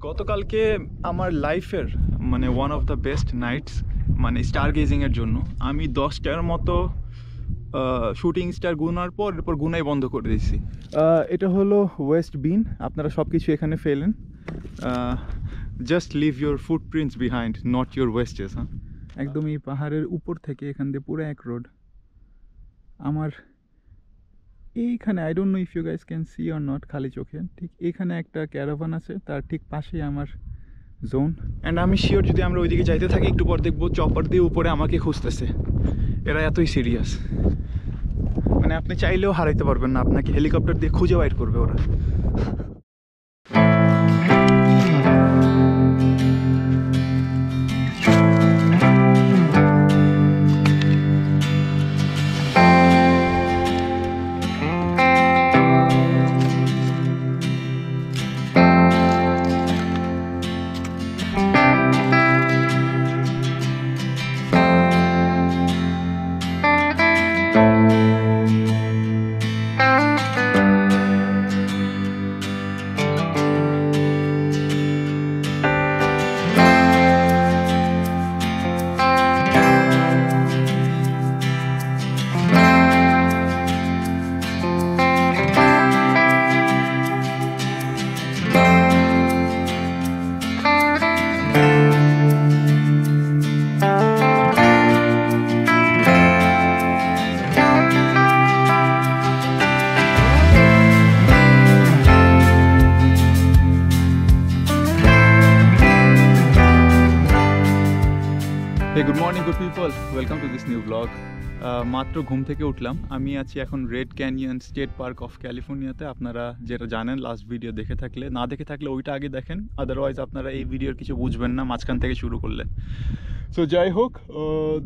গতকালকে আমার লাইফের মানে one of the best nights, মানে স্টার গেজিংয়ের জন্য আমি 10টার মতো শুটিং স্টার গুনার পর এরপর গুনাই বন্ধ করে দিয়েছি। এটা হলো ওয়েস্ট বিন, আপনারা সব কিছু এখানে ফেলেন, just leave your footprints behind, not your wastage. হ্যাঁ, একদম এই পাহাড়ের উপর থেকে এখান দিয়ে পুরো এক রোড আমার এইখানে। I don't know if you guys can see or not, খালি চোখে ঠিক এইখানে একটা ক্যারাভান আছে, তার ঠিক পাশেই আমার জোন। অ্যান্ড আমি শিওর যদি আমরা ওইদিকে যাইতে থাকি একটু পর দেখবো চপার দিয়ে উপরে আমাকে খুঁজতেছে। এরা এতই সিরিয়াস, মানে আপনি চাইলেও হারাইতে পারবেন না, আপনাকে হেলিকপ্টার দিয়ে খুঁজে বাইর করবে ওরা। Good morning good people, welcome to this new blog. মাত্র ঘুম থেকে উঠলাম। আমি আছি এখন red canyon state park of ক্যালিফোর্নিয়াতে। আপনারা যেটা জানেন, লাস্ট ভিডিও দেখে থাকলে, না দেখে থাকলে ওইটা আগে দেখেন, আদারওয়াইজ আপনারা এই ভিডিওর কিছু বুঝবেন না মাঝখান থেকে শুরু করলে। সো যাই হোক,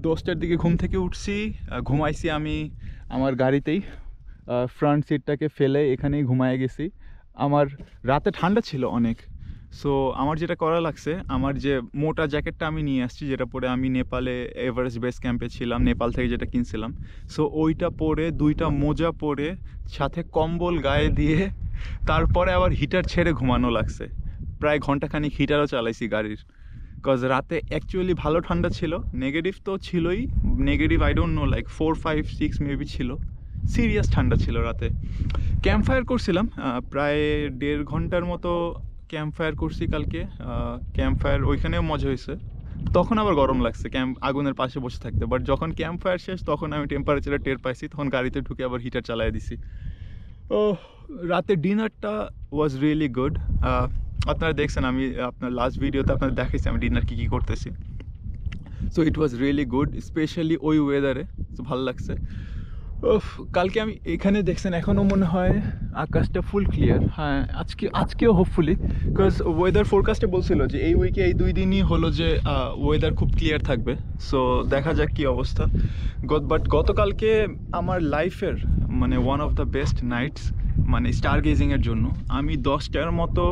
10টার দিকে ঘুম থেকে উঠছি, ঘুমাইছি আমি আমার গাড়িতেই, ফ্রন্ট সিটটাকে ফেলে এখানেই ঘুমায় গেছি। আমার রাতে ঠান্ডা ছিল অনেক, সো আমার যেটা করা লাগছে, আমার যে মোটা জ্যাকেটটা আমি নিয়ে আসছি, যেটা পরে আমি নেপালে এভারেস্ট বেস ক্যাম্পে ছিলাম, নেপাল থেকে যেটা কিনছিলাম, সো ওইটা পরে, 2টা মোজা পরে, সাথে কম্বল গায়ে দিয়ে, তারপরে আবার হিটার ছেড়ে ঘুমানো লাগছে। প্রায় ঘন্টাখানিক হিটারও চালাইছি গাড়ির, কজ রাতে অ্যাকচুয়ালি ভালো ঠান্ডা ছিল। নেগেটিভ তো ছিলই, negative I don't no like 4, 5, 6 maybe ছিল। সিরিয়াস ঠান্ডা ছিল রাতে। ক্যাম্প ফায়ার করছিলাম প্রায় 1.5 ঘন্টার মতো ক্যাম্প ফায়ার করছি কালকে। ক্যাম্প ফায়ার ওইখানেও মজা হয়েছে, তখন আবার গরম লাগছে ক্যাম্প আগুনের পাশে বসে থাকতে। বাট যখন ক্যাম্প ফায়ার শেষ তখন আমি টেম্পারেচারে টের পাইছি, তখন গাড়িতে ঢুকে আবার হিটার চালাই দিছি। ও রাতে ডিনারটা ওয়াজ রিয়েলি গুড। আপনারা দেখছেন, আমি আপনার লাস্ট ভিডিওতে আপনাদের দেখাইছি আমি ডিনার কী করতেছি। So it was really good, specially ওই ওয়েদারে, তো ভালো লাগছে। কালকে আমি এখানে দেখছেন এখনও মনে হয় আকাশটা ফুল ক্লিয়ার। হ্যাঁ, আজকেও হোপফুলি, বিকজ ওয়েদার ফোরকাস্টে বলছিল যে এই উইকে, এই 2 দিনই হলো যে ওয়েদার খুব ক্লিয়ার থাকবে। সো দেখা যাক কী অবস্থা। বাট গতকালকে আমার লাইফের মানে one of the best nights, মানে স্টার গেজিংয়ের জন্য আমি 10টার মতো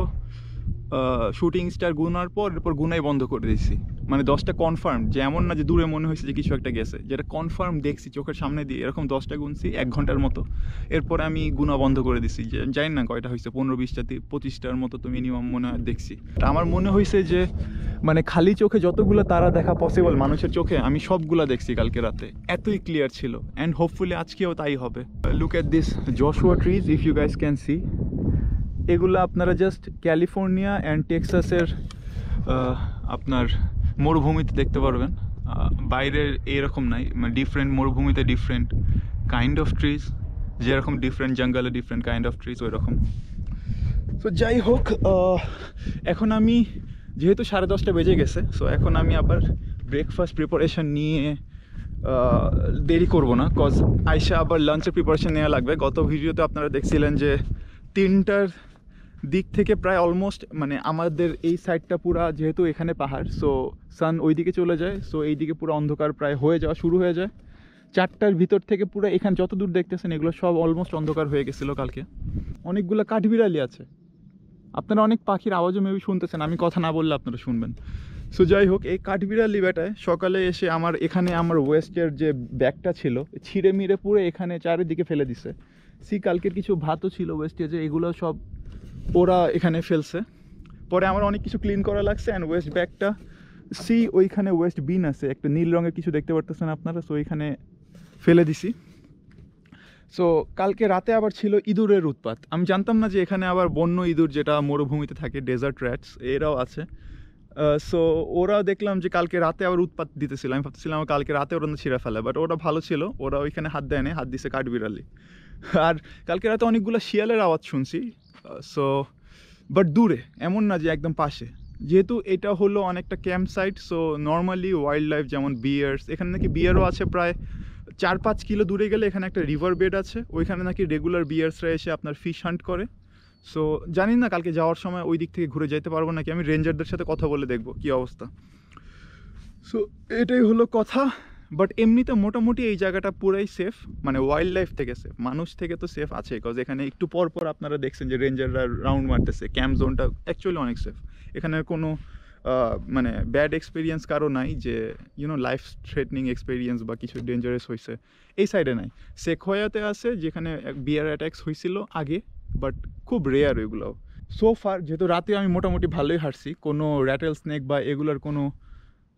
শুটিং স্টার গুনার পর এরপর গুনাই বন্ধ করে দিয়েছি। মানে 10টা কনফার্ম, যে এমন না যে দূরে মনে হয়েছে যে কিছু একটা গেছে, যেটা কনফার্ম দেখছি চোখের সামনে দিয়ে, এরকম 10টা গুনছি 1 ঘন্টার মতো। এরপরে আমি গুনা বন্ধ করে দিছি, যে জানি না কয়টা হয়েছে, 15, 20টা, 25টার মতো তো মিনিমাম মনে হয় দেখছি। আমার মনে হয়েছে যে মানে খালি চোখে যতগুলো তারা দেখা পসিবল মানুষের চোখে, আমি সবগুলা দেখছি কালকে রাতে, এতই ক্লিয়ার ছিল। অ্যান্ড হোপফুলি আজকেও তাই হবে। Look at this Joshua trees, if you guys can see. এগুলো আপনারা জাস্ট ক্যালিফোর্নিয়া অ্যান্ড টেক্সাসের আপনার মরুভূমিতে দেখতে পারবেন, বাইরের এরকম নাই। মানে ডিফারেন্ট মরুভূমিতে ডিফারেন্ট কাইন্ড অফ ট্রিজ, যেরকম ডিফারেন্ট জঙ্গলে ডিফারেন্ট কাইন্ড অফ ট্রিজ, ওই রকম। তো যাই হোক, এখন আমি যেহেতু 10:30 বেজে গেছে, সো এখন আমি আবার ব্রেকফাস্ট প্রিপারেশন নিয়ে দেরি করব না, কজ আইসা আবার লাঞ্চের প্রিপারেশন নেওয়া লাগবে। গত ভিডিওতে আপনারা দেখছিলেন যে 3টার দিক থেকে প্রায় অলমোস্ট, মানে আমাদের এই সাইডটা পুরা, যেহেতু এখানে পাহাড়, সো সান ওই দিকে চলে যায়, সো এই দিকে পুরো অন্ধকার প্রায় হয়ে যাওয়া শুরু হয়ে যায়। 4টার ভিতর থেকে পুরো এখানে যত দূর দেখতেছেন এগুলো সব অলমোস্ট অন্ধকার হয়ে গেছিলো কালকে। অনেকগুলো কাঠবিড়ালি আছে, আপনারা অনেক পাখির আওয়াজও মেবি শুনতেছেন, আমি কথা না বললে আপনারা শুনবেন। সো যাই হোক, এই কাঠবিড়ালি বেটায় সকালে এসে আমার এখানে আমার ওয়েস্টের যে ব্যাগটা ছিল ছিঁড়ে মিড়ে পুরো এখানে চারিদিকে ফেলে দিছে। কালকের কিছু ভাতও ছিল ওয়েস্টেজে, এগুলো সব ওরা এখানে ফেলছে। পরে আমার অনেক কিছু ক্লিন করা লাগছে। অ্যান্ড ওয়েস্ট ব্যাগটা ওইখানে ওয়েস্ট বিন আছে, একটা নীল রঙের কিছু দেখতে পারতেছেন আপনারা, সো ওইখানে ফেলে দিছি। সো কালকে রাতে আবার ছিল ইঁদুরের উৎপাত। আমি জানতাম না যে এখানে আবার বন্য ইঁদুর, যেটা মরুভূমিতে থাকে, ডেজার্ট র্যাটস, এরাও আছে। সো ওরা দেখলাম যে কালকে রাতে আবার উৎপাত দিতেছিল। আমি ভাবতেছিলাম কালকে রাতে ওরা ছিঁড়ে ফেলে, বাট ওরা ভালো ছিল, ওরা ওইখানে হাত দেয় না, হাত দিছে কাঠবিড়ালি। আর কালকে রাতে অনেকগুলো শিয়ালের আওয়াজ শুনছি। সো বাট দূরে, এমন না যে একদম পাশে। যেহেতু এটা হলো অনেকটা campsite, so normally wildlife যেমন বিয়ার্স, এখানে নাকি বিয়ারও আছে প্রায় 4-5 কিলো দূরে গেলে এখানে একটা রিভার বেড আছে, ওইখানে নাকি রেগুলার বিয়ার্সরা এসে আপনার ফিশ হান্ট করে। সো জানি না কালকে যাওয়ার সময় ওই দিক থেকে ঘুরে যেতে পারবো নাকি, আমি রেঞ্জারদের সাথে কথা বলে দেখবো কী অবস্থা। সো এটাই হলো কথা। বাট এমনিতে মোটামুটি এই জায়গাটা পুরাই সেফ, মানে ওয়াইল্ড লাইফ থেকে সেফ, মানুষ থেকে তো সেফ আছে, বিকজ এখানে একটু পর পর আপনারা দেখছেন যে রেঞ্জাররা রাউন্ড মারতেছে। ক্যাম্প জোনটা অ্যাকচুয়ালি অনেক সেফ, এখানে কোনো মানে ব্যাড এক্সপিরিয়েন্স কারো নাই যে লাইফ থ্রেটনিং এক্সপিরিয়েন্স বা কিছু ডেঞ্জারাস হয়েছে, এই সাইডে নাই। সেকোয়াতে আছে যেখানে বিয়ার অ্যাটাক্স হয়েছিল আগে, বাট খুব রেয়ার ওইগুলো। সো ফার যেহেতু রাতে আমি মোটামুটি ভালোই হাঁটছি, কোনো র্যাটেল স্নেক বা এগুলোর কোনো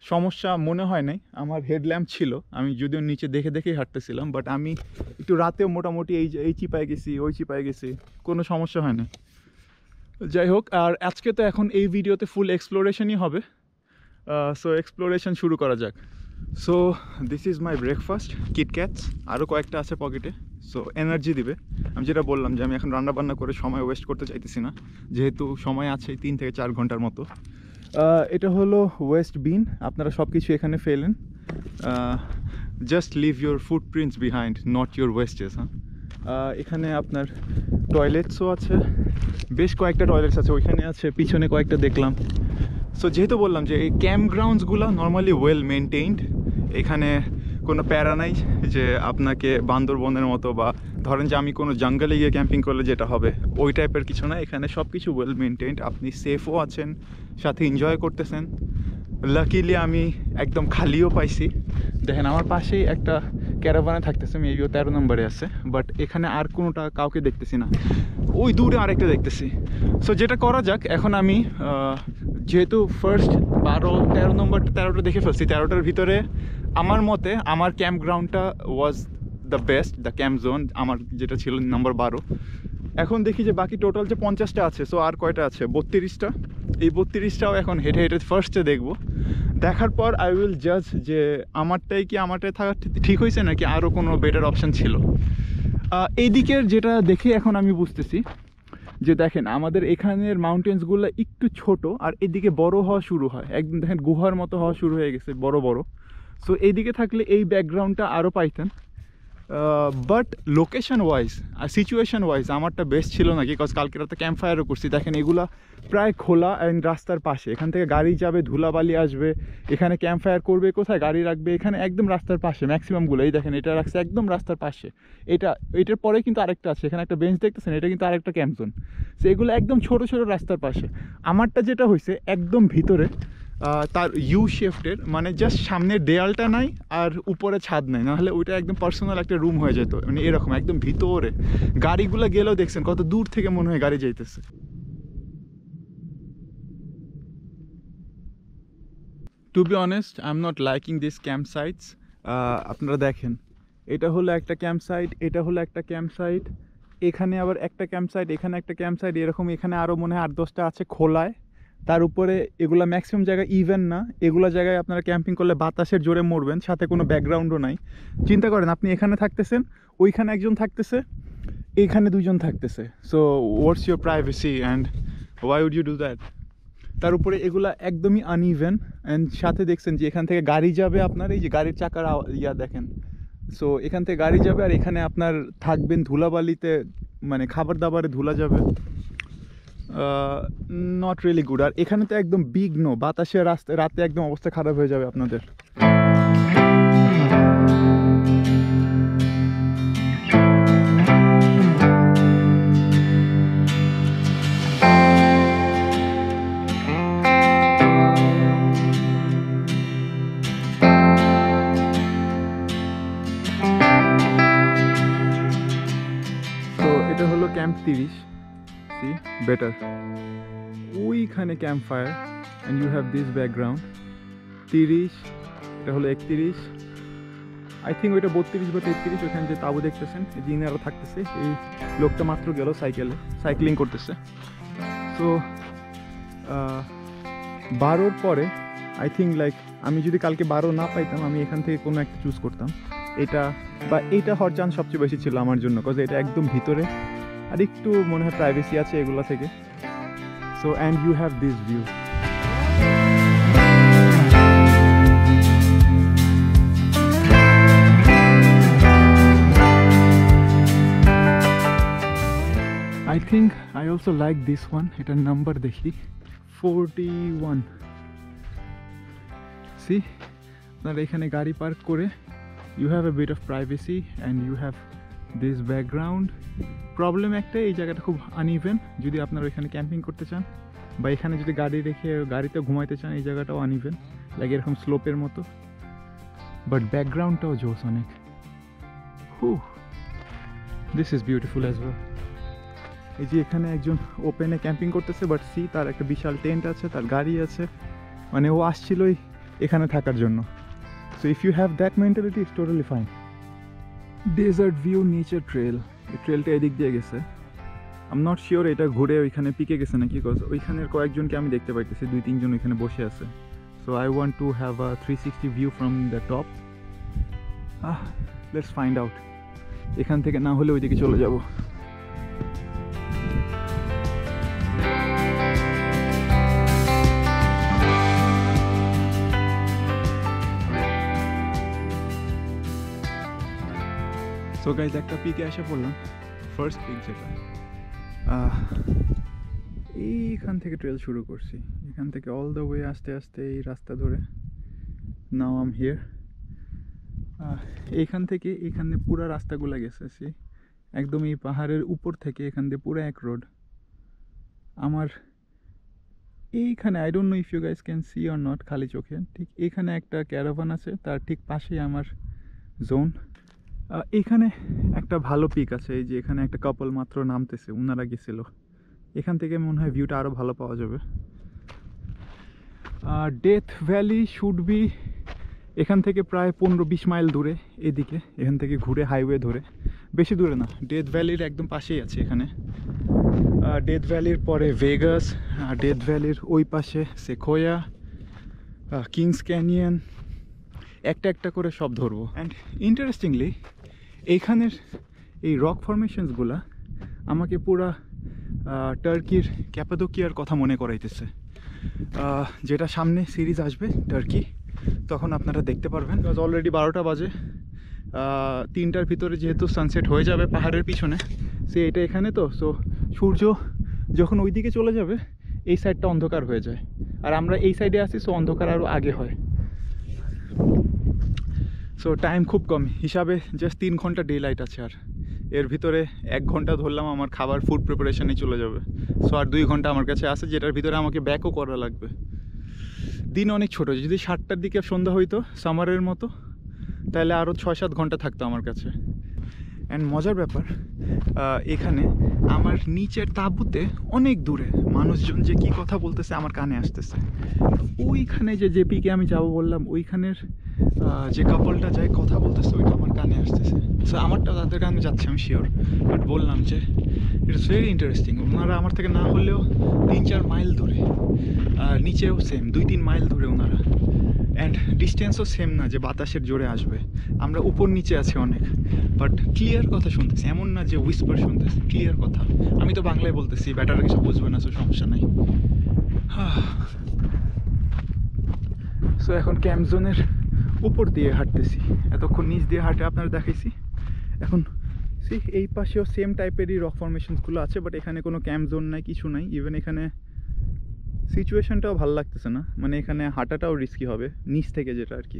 সমস্যা মনে হয় নাই। আমার হেডল্যাম্প ছিল, আমি যদিও নিচে দেখে দেখেই হাঁটতেছিলাম, বাট আমি একটু রাতেও মোটামুটি এই চিপায় গেছি, ওই চিপায় গেছি, কোনো সমস্যা হয় না। যাই হোক, আর আজকে তো এখন এই ভিডিওতে ফুল এক্সপ্লোরেশনই হবে। সো এক্সপ্লোরেশন শুরু করা যাক। So this is my breakfast, KitKats, আরও কয়েকটা আছে পকেটে। সো এনার্জি দিবে। আমি যেটা বললাম যে আমি এখন রান্নাবান্না করে সময় ওয়েস্ট করতে চাইতেছি না, যেহেতু সময় আছে 3 থেকে 4 ঘন্টার মতো। এটা হলো ওয়েস্ট বিন, আপনারা সব কিছু এখানে ফেলেন। Just leave your footprints behind, not your wastage. এখানে আপনার টয়লেটসও আছে, বেশ কয়েকটা টয়লেটস আছে ওইখানে আছে, পিছনে কয়েকটা দেখলাম। সো যেহেতু বললাম যে এই ক্যাম্প গ্রাউন্ডসগুলো নর্মালি ওয়েল মেনটেইনড, এখানে কোনো প্যারা নাই যে আপনাকে বান্দরবনের মতো, বা ধরেন যে আমি কোনো জঙ্গলে গিয়ে ক্যাম্পিং করলে যেটা হবে ওই টাইপের কিছু না। এখানে সব কিছু ওয়েল মেনটেইনড, আপনি সেফও আছেন, সাথে এনজয় করতেছেন। লাকিলি আমি একদম খালিও পাইছি। দেখেন আমার পাশেই একটা ক্যারাভানে থাকতেছে, মেবিও 13 নম্বরে আছে, বাট এখানে আর কোনোটা কাউকে দেখতেছি না। ওই দূরে আরেকটা দেখতেছি। সো যেটা করা যাক, এখন আমি যেহেতু ফার্স্ট 12-13 নম্বরটা 13টা দেখে ফেলছি, 13টার ভিতরে আমার মতে আমার ক্যাম্প গ্রাউন্ডটা was the best, the camp zone আমার যেটা ছিল নম্বর 12। এখন দেখি যে বাকি টোটাল যে 50টা আছে, সো আর কয়টা আছে, 32টা। এই 32টাও এখন হেঁটে হেঁটে ফার্স্টে দেখবো। দেখার পর আই উইল জাজ যে আমারটাই থাকা ঠিক হয়েছে নাকি আরও কোনো বেটার অপশান ছিল। এইদিকের যেটা দেখে এখন আমি বুঝতেছি যে দেখেন আমাদের এখানের মাউন্টেন্সগুলো একটু ছোট, আর এদিকে বড় হওয়া শুরু হয়, একদম দেখেন গুহার মতো হওয়া শুরু হয়ে গেছে, বড় বড়। সো এইদিকে থাকলে এই ব্যাকগ্রাউন্ডটা আরও পাইতেন। বাট লোকেশন ওয়াইজ আর সিচুয়েশন ওয়াইজ আমারটা বেস্ট ছিল না, বিকজ কালকে রাতে ক্যাম্প ফায়ারও করছি। দেখেন এগুলা প্রায় খোলা অ্যান্ড রাস্তার পাশে, এখান থেকে গাড়ি যাবে, ধুলাবালি আসবে, এখানে ক্যাম্প ফায়ার করবে কোথায়, গাড়ি রাখবে এখানে একদম রাস্তার পাশে ম্যাক্সিমামগুলো। এই দেখেন এটা রাখছে একদম রাস্তার পাশে, এটার পরে কিন্তু আরেকটা আছে, এখানে একটা বেঞ্চ দেখতেছেন, এটা কিন্তু আরেকটা ক্যাম্প জোন। সো এগুলো একদম ছোট ছোট রাস্তার পাশে। আমারটা যেটা হয়েছে একদম ভিতরে, তার ইউ শেফটের, মানে জাস্ট সামনের দেয়ালটা নাই আর উপরে ছাদ নাই, নাহলে ওইটা একদম পার্সোনাল একটা রুম হয়ে যেত, মানে এরকম একদম ভিতরে। গাড়িগুলো গেলেও দেখছেন কত দূর থেকে মনে হয় গাড়ি যাইতেছে। To be honest I am not liking this campsites. আপনারা দেখেন এটা হলো একটা ক্যাম্প সাইট, এটা হলো একটা ক্যাম্প সাইট, এখানে আবার একটা ক্যাম্প সাইট, এখানে একটা ক্যাম্প সাইট, এরকম এখানে আরও মনে হয় 8-10টা আছে খোলায়। তার উপরে এগুলা ম্যাক্সিমাম জায়গায় ইভেন না, এগুলো জায়গায় আপনারা ক্যাম্পিং করলে বাতাসের জোরে মরবেন, সাথে কোনো ব্যাকগ্রাউন্ডও নাই। চিন্তা করেন আপনি এখানে থাকতেছেন, ওইখানে একজন থাকতেছে, এইখানে দুজন থাকতেছে। So what's your privacy and why would you do that? তার উপরে এগুলা একদমই আনইভেন, অ্যান্ড সাথে দেখছেন যে এখান থেকে গাড়ি যাবে, আপনার এই যে গাড়ির চাকার ইয়া দেখেন। সো এখান থেকে গাড়ি যাবে আর এখানে আপনার থাকবেন ধুলাবালিতে, মানে খাবার দাবারে ধুলা যাবে। Not really good. আর এখানে তো একদম বিঘ্ন, বাতাসে রাতে একদম অবস্থা খারাপ হয়ে যাবে আপনাদের। তো এটা হলো ক্যাম্প 30, সি বেটার। ওই ওইখানে campfire and you have this background 30, এটা হলো 31, আই থিঙ্ক ওইটা 32 বা 33। ওখানে যে তাবু দেখতেছেন এই জিনারা থাকতেছে, এই লোকটা মাত্র গেল সাইক্লিং করতেছে। সো 12র পরে আই থিঙ্ক লাইক আমি যদি কালকে 12 না পাইতাম, আমি এখান থেকে কোনো একটা চুজ করতাম, এটা বা এইটা হওয়ার চান্স সবচেয়ে বেশি ছিল আমার জন্য, বিকজ এটা একদম ভিতরে আর একটু মনে হয় প্রাইভেসি আছে এগুলো থেকে। So and you have this view. I think I also like this one. এটার নাম্বার দেখি 41। See, আপনারা এখানে গাড়ি পার্ক করে you have a bit of privacy and you have this background. Problem একটাই, এই জায়গাটা খুব আনইভেন। যদি আপনারা এখানে ক্যাম্পিং করতে চান বা এখানে যদি গাড়ি রেখে গাড়িতে ঘুমাইতে চান, এই জায়গাটাও আনইভেন, লাইক এরকম স্লোপের মতো, বাট ব্যাকগ্রাউন্ডটাও জোস অনেক। This is beautiful as well. এই যে এখানে একজন ওপেনে ক্যাম্পিং করতেছে, বাট সি তার একটা বিশাল টেন্ট আছে, তার গাড়ি আছে, মানে ও আসছিলই এখানে থাকার জন্য। So if you have that mentality it's totally fine. Desert view nature trail, এই ট্রেলটা এদিক দিয়ে গেছে। আই এম নট শিওর এটা ঘুরে ওইখানে পিকে গেছে নাকি, বিকজ ওইখানের কয়েকজনকে আমি দেখতে পাইতেছি, 2-3 জন ওইখানে বসে আছে। So I want to have a 360 view from the top. Let's find out. এখান থেকে না হলে ওইদিকে চলে যাব। সো গাইজ একটা পিকে এসে পড়লাম, ফার্স্ট পিক যেটা। এইখান থেকে ট্রেল শুরু করছি, এখান থেকে অল দ্য ওয়ে আস্তে আস্তে এই রাস্তা ধরে নাও আম হিয়ার। এইখান থেকে এখানে পুরো রাস্তাগুলো গেছে, সি একদম এই পাহাড়ের উপর থেকে এখান দিয়ে পুরো এক রোড। আমার এইখানে I don't know if you guys can see or not, খালি চোখে ঠিক এখানে একটা ক্যারাভান আছে, তার ঠিক পাশেই আমার জোন। এখানে একটা ভালো পিক আছে, এই যে এখানে একটা কাপল মাত্র নামতেছে, ওনারা গেছিল। এখান থেকে মনে হয় ভিউটা আরও ভালো পাওয়া যাবে। ডেথ ভ্যালি শুড বি এখান থেকে প্রায় 15-20 মাইল দূরে এদিকে, এখান থেকে ঘুরে হাইওয়ে ধরে, বেশি দূরে না। ডেথ ভ্যালির একদম পাশেই আছে এখানে। ডেথ ভ্যালির পরে ভেগাস, ডেথ ভ্যালির ওই পাশে সেকোয়া, কিংস ক্যানিয়ন, একটা একটা করে সব ধরবো। অ্যান্ড ইন্টারেস্টিংলি এইখানের এই রক ফরমেশনসগুলা আমাকে পুরা টার্কির ক্যাপাদোকিয়ার কথা মনে করাইতেছে। যেটা সামনে সিরিজ আসবে টার্কি, তখন আপনারা দেখতে পারবেন। অলরেডি 12টা বাজে, 3টার ভিতরে যেহেতু সানসেট হয়ে যাবে পাহাড়ের পিছনে, সে এটা এখানে তো। সো সূর্য যখন ওই দিকে চলে যাবে এই সাইডটা অন্ধকার হয়ে যায়, আর আমরা এই সাইডে আসি, সো অন্ধকার আরও আগে হয়। সো টাইম খুব কম হিসাবে, জাস্ট 3 ঘন্টা ডে লাইট আছে, আর এর ভিতরে 1 ঘন্টা ধরলাম আমার খাবার ফুড প্রিপারেশনে চলে যাবে। সো আর 2 ঘন্টা আমার কাছে আছে, যেটার ভিতরে আমাকে ব্যাকও করা লাগবে। দিন অনেক ছোটো, যদি 7টার দিকে সন্ধ্যা হইতো সামারের মতো, তাহলে আরও 6-7 ঘন্টা থাকতো আমার কাছে। অ্যান্ড মজার ব্যাপার, এখানে আমার নিচের তাঁবুতে অনেক দূরে মানুষজন যে কী কথা বলতেছে আমার কানে আসতেছে। ওইখানে যে পিকে আমি যাবো বললাম, ওইখানের যে কাপলটা যাই কথা বলতেছে ওইটা আমার কানে আসতেছে। সো আমারটা তাদের কানে যাচ্ছে আমি শিওর, বাট বললাম যে ইটস ভেরি ইন্টারেস্টিং। ওনারা আমার থেকে না হলেও 3-4 মাইল দূরে, আর নিচেও সেম 2-3 মাইল দূরে ওনারা। অ্যান্ড ডিস্টেন্সও সেম না যে বাতাসের জোরে আসবে, আমরা উপর নিচে আছি অনেক, বাট ক্লিয়ার কথা শুনতেছি, এমন না যে উইসপার শুনতেছি, ক্লিয়ার কথা। আমি তো বাংলায় বলতেছি, ব্যাটারা কিছু বুঝবে না, সো সমস্যা নাই। সো এখন ক্যাম্প জোনের উপর দিয়ে হাঁটতেছি, এতক্ষণ নিচ দিয়ে হাঁটে আপনারা দেখাইছি। এখন সি এই পাশেও সেম টাইপেরই রক ফরমেশনসগুলো আছে, বাট এখানে কোনো ক্যাম্প জোন নাই, কিছু নাই। ইভেন এখানে সিচুয়েশনটাও ভালো লাগতেছে না, মানে এখানে হাঁটাটাও রিস্কি হবে নিচ থেকে, যেটা আর কি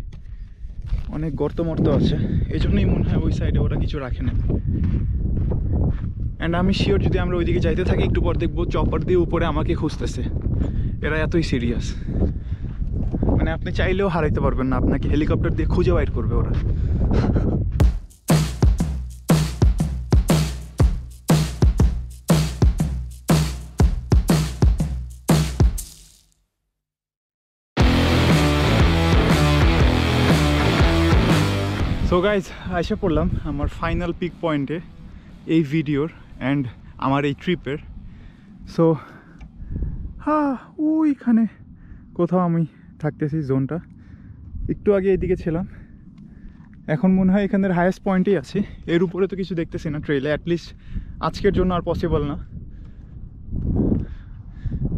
অনেক গর্ত মর্ত আছে, এই জন্যই মনে হয় ওই সাইডে ওরা কিছু রাখে না। অ্যান্ড আমি শিওর যদি আমরা ওইদিকে যাইতে থাকি, একটু পর দেখবো চপার দিয়ে উপরে আমাকে খুঁজতেছে। এরা এতই সিরিয়াস, মানে আপনি চাইলেও হারাইতে পারবেন না, আপনাকে হেলিকপ্টার দিয়ে খুঁজে বাইর করবে ওরা। সো গাইজ আইসা পড়লাম আমার ফাইনাল পিক পয়েন্টে এই ভিডিওর অ্যান্ড আমার এই ট্রিপের। সো ওইখানে কোথাও আমি থাকতেছি, জোনটা একটু আগে এইদিকে ছিলাম, এখন মনে হয় এখানের হায়েস্ট পয়েন্টেই আছি। এর উপরে তো কিছু দেখতেছি না ট্রেলে, অ্যাটলিস্ট আজকের জন্য আর পসিবল না,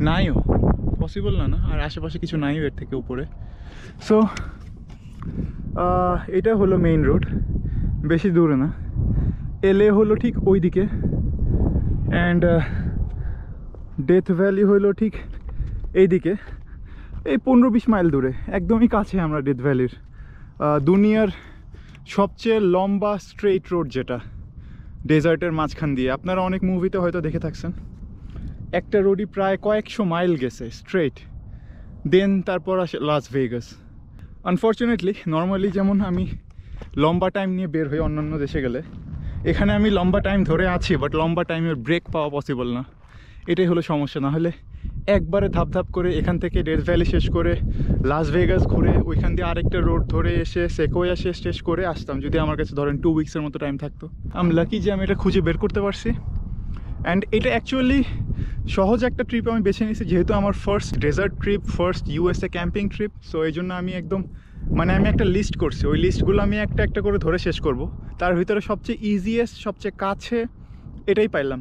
নাইও পসিবল না আর আশেপাশে কিছু নাইও এর থেকে উপরে। সো এটা হলো মেইন রোড, বেশি দূরে না। এলএ হলো ঠিক ওই দিকে অ্যান্ড ডেথ ভ্যালি হলো ঠিক এই দিকে, এই 15-20 মাইল দূরে, একদমই কাছে আমরা ডেথ ভ্যালির। দুনিয়ার সবচেয়ে লম্বা স্ট্রেইট রোড, যেটা ডেজার্টের মাঝখান দিয়ে, আপনারা অনেক মুভিতে হয়তো দেখে থাকছেন। একটা রোডই প্রায় কয়েকশো মাইল গেছে স্ট্রেইট, দেন তারপর আসে লাস ভেগাস। আনফর্চুনেটলি নর্মালি যেমন আমি লম্বা টাইম নিয়ে বের হই অন্যান্য দেশে গেলে, এখানে আমি লম্বা টাইম ধরে আছি, বাট লম্বা টাইমের ব্রেক পাওয়া পসিবল না, এটাই হলো সমস্যা। না হলে একবারে ধাপ ধাপ করে এখান থেকে ডেথ ভ্যালি শেষ করে লাস ভেগাস ঘুরে ওইখান দিয়ে আরেকটা রোড ধরে এসে সেকোয়া শেষ করে আসতাম, যদি আমার কাছে ধরেন 2 উইক্সের মতো টাইম থাকতো। আমি লাকি যে আমি এটা খুঁজে বের করতে পারছি। অ্যান্ড এটা অ্যাকচুয়ালি সহজ একটা ট্রিপ আমি বেছে নিয়েছি, যেহেতু আমার first desert trip, first USA camping trip. So এই জন্য আমি একদম আমি একটা লিস্ট করছি, ওই লিস্টগুলো আমি একটা একটা করে ধরে শেষ করব। তার ভিতরে সবচেয়ে ইজিয়েস্ট, সবচেয়ে কাছে এটাই পাইলাম।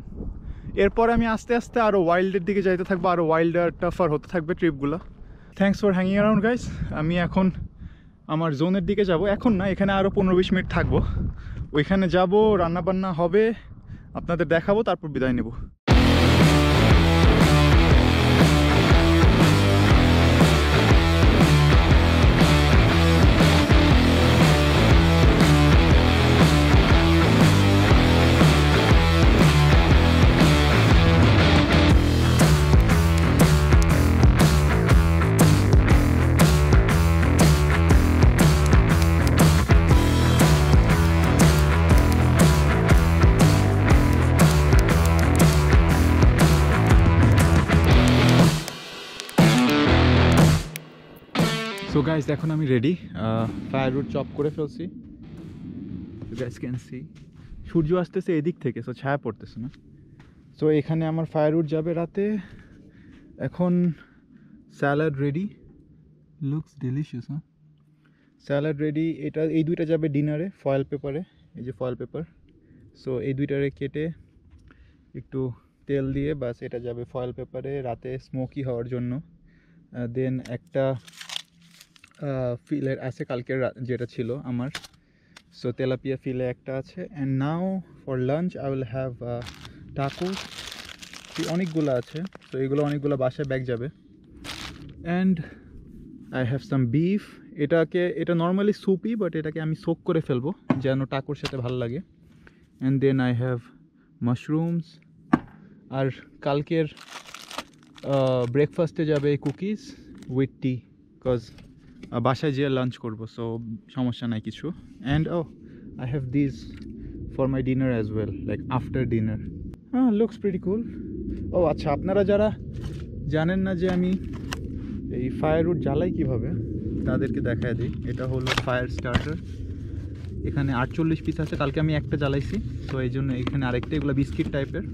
এরপর আমি আস্তে আস্তে আরও ওয়াইল্ডের দিকে যাইতে থাকবো, আরও ওয়াইল্ড আর টাফার হতে থাকবে ট্রিপগুলো। Thanks for hanging around guys. আমি এখন আমার জোনের দিকে যাব, এখন না, এখানে আরও 15-20 মিনিট থাকবো। ওইখানে যাব, রান্নাবান্না হবে, আপনাদের দেখাবো, তারপর বিদায় নেব। সো গাইজ এখন আমি রেডি, ফায়ারউড চপ করে ফেলছি, গাইজ ক্যান সি সূর্য আসতেছে এদিক থেকে, সো ছায়া পড়তেছে না। সো এখানে আমার ফায়ারউড যাবে রাতে। এখন স্যালাড রেডি, লুকস ডিলিশিয়াস। হ্যাঁ, স্যালাড রেডি। এই দুইটা যাবে ডিনারে ফয়েল পেপারে, এই যে ফয়েল পেপার। সো এই দুইটারে কেটে একটু তেল দিয়ে বাস, এটা যাবে ফয়েল পেপারে রাতে স্মোকি হওয়ার জন্য। দেন একটা ফিলের আছে কালকের যেটা ছিল আমার, সো তেলাপিয়া ফিলে একটা আছে। And now for lunch I will have tacos, অনেকগুলো আছে, তো এগুলো অনেকগুলো বাসায় ব্যাগ যাবে। And I have some beef, এটা নর্মালি স্যুপি, বাট এটাকে আমি সোক করে ফেলবো যেন টাকোর সাথে ভালো লাগে। And then I have mushrooms, আর কালকের ব্রেকফাস্টে যাবে কুকিজ উইথ টি, বিকজ বাসায় যেয়ে লাঞ্চ করবো, সো সমস্যা নাই কিছু। And I have this for my dinner as well, like after dinner. Looks pretty cool. আচ্ছা, আপনারা যারা জানেন না যে আমি এই ফায়ারউড জ্বালাই কীভাবে, তাদেরকে দেখায় দিই। এটা হলো ফায়ার স্টার্টার, এখানে 48 পিস আছে, কালকে আমি একটা জ্বালাইছি, সো এই জন্য এখানে আরেকটা, এগুলো বিস্কিট টাইপের,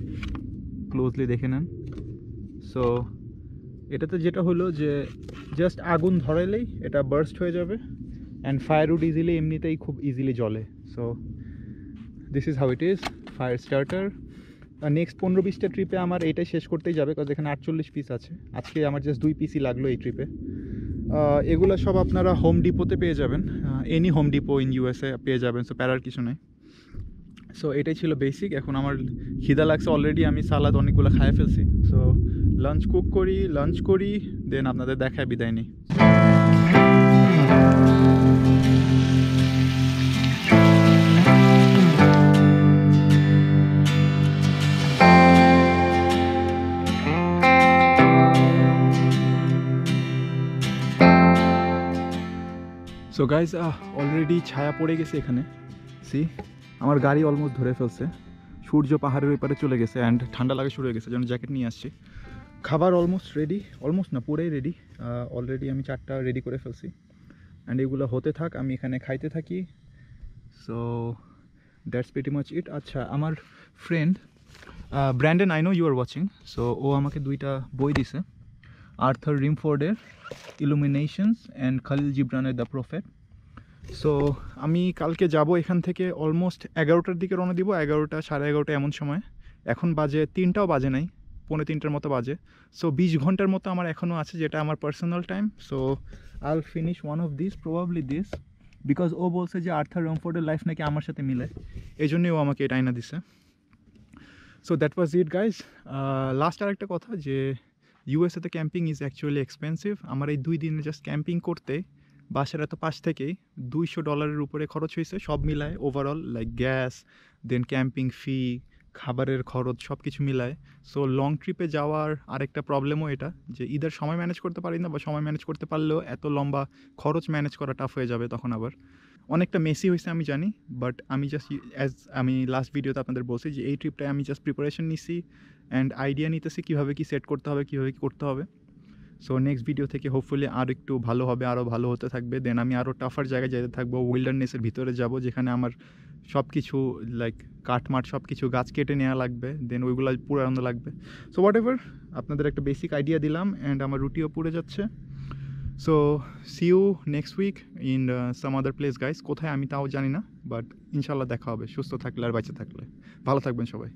ক্লোজলি দেখে নেন। সো এটাতে যেটা হলো যে জাস্ট আগুন ধরাইলেই এটা বার্স্ট হয়ে যাবে, অ্যান্ড ফায়ারউড ইজিলি এমনিতেই খুব ইজিলি জ্বলে। So this is how it is fire starter. Next 15-20টা ট্রিপে আমার এইটাই শেষ করতেই যাবে, বিকজ এখানে 48 পিস আছে। আজকে আমার জাস্ট 2 পিসই লাগলো এই ট্রিপে। এগুলো সব আপনারা হোম ডিপোতে পেয়ে যাবেন, any home depot in USA পেয়ে যাবেন, সো প্যারার কিছু নেই। সো এটাই ছিল বেসিক। এখন আমার খিদা লাগছে অলরেডি, আমি সালাদ অনেকগুলো খাইয়ে ফেলছি। সো লাঞ্চ করি, দেন আপনাদের দেখায় বিদায় নিই। সো গাইজ অলরেডি ছায়া পড়ে গেছে এখানে, সি আমার গাড়ি অলমোস্ট ধরে ফেলছে, সূর্য পাহাড়ের ওই পারে চলে গেছে, অ্যান্ড ঠান্ডা লাগা শুরু হয়ে গেছে, যেন জ্যাকেট নিয়ে আসছি। খাবার অলমোস্ট রেডি, অলমোস্ট না পুরাই রেডি। অলরেডি আমি 4টা রেডি করে ফেলছি, অ্যান্ড এগুলো হতে থাক, আমি এখানে খাইতে থাকি। So that's pretty much it. আচ্ছা, আমার friend Brandon, I know you are watching, so ও আমাকে দুইটা বই দিছে, আর্থার রিমফোর্ডের ইলুমিনেশনস অ্যান্ড খালিল জিব্রানের দ্য প্রফেট। সো আমি কালকে যাব এখান থেকে অলমোস্ট 11টার দিকে রওনা দিব, 11টা 11:30 এমন সময়। এখন বাজে 3টাও বাজে নাই, 3:45 মতো বাজে। সো 20 ঘন্টার মতো আমার এখনও আছে, যেটা আমার personal time. So I will finish one of this, probably this, because ও বলছে যে আর্থার রিমফোর্ডের লাইফ নাকি আমার সাথে মিলে, এই জন্যই ও আমাকে এটা আইনা দিছে। So that was it guys. Last আর একটা কথা, যে ইউএসএতে ক্যাম্পিং ইজ অ্যাকচুয়ালি এক্সপেন্সিভ। আমার এই 2 দিনে জাস্ট ক্যাম্পিং করতে বাসার এত পাশ থেকেই $200 উপরে খরচ হয়েছে, সব মিলায় ওভারঅল, লাইক গ্যাস, দেন ক্যাম্পিং ফি, খাবারের খরচ, সব কিছু মিলায়। সো লং ট্রিপে যাওয়ার আরেকটা প্রবলেমও এটা, যে ইদার সময় ম্যানেজ করতে পারি না, বা সময় ম্যানেজ করতে পারলেও এত লম্বা খরচ ম্যানেজ করা টাফ হয়ে যাবে তখন। আবার অনেকটা মেসি হয়েছে আমি জানি, বাট আমি জাস্ট আমি লাস্ট ভিডিওতে আপনাদের বলছি যে এই ট্রিপটায় আমি জাস্ট প্রিপারেশন নিছি অ্যান্ড আইডিয়া নিতেছি কীভাবে কী সেট করতে হবে, কীভাবে কী করতে হবে। সো নেক্সট ভিডিও থেকে হোপফুলি আর একটু ভালো হবে, আরও ভালো হতে থাকবে। দেন আমি আরও টাফার জায়গায় যেতে থাকবো, উইল্ডারনেসের ভিতরে যাব, যেখানে আমার সব কিছু লাইক কাঠমাট সব কিছু গাছ কেটে নেওয়া লাগবে, দেন ওইগুলো পুরানো লাগবে। সো হোয়াট এভার, আপনাদের একটা বেসিক আইডিয়া দিলাম, অ্যান্ড আমার রুটিও পুড়ে যাচ্ছে। So see you next week in some other place guys. কোথায় আমি তাও জানি না, বাট ইনশাল্লাহ দেখা হবে, সুস্থ থাকলে আর বেঁচে থাকলে। ভালো থাকবেন সবাই।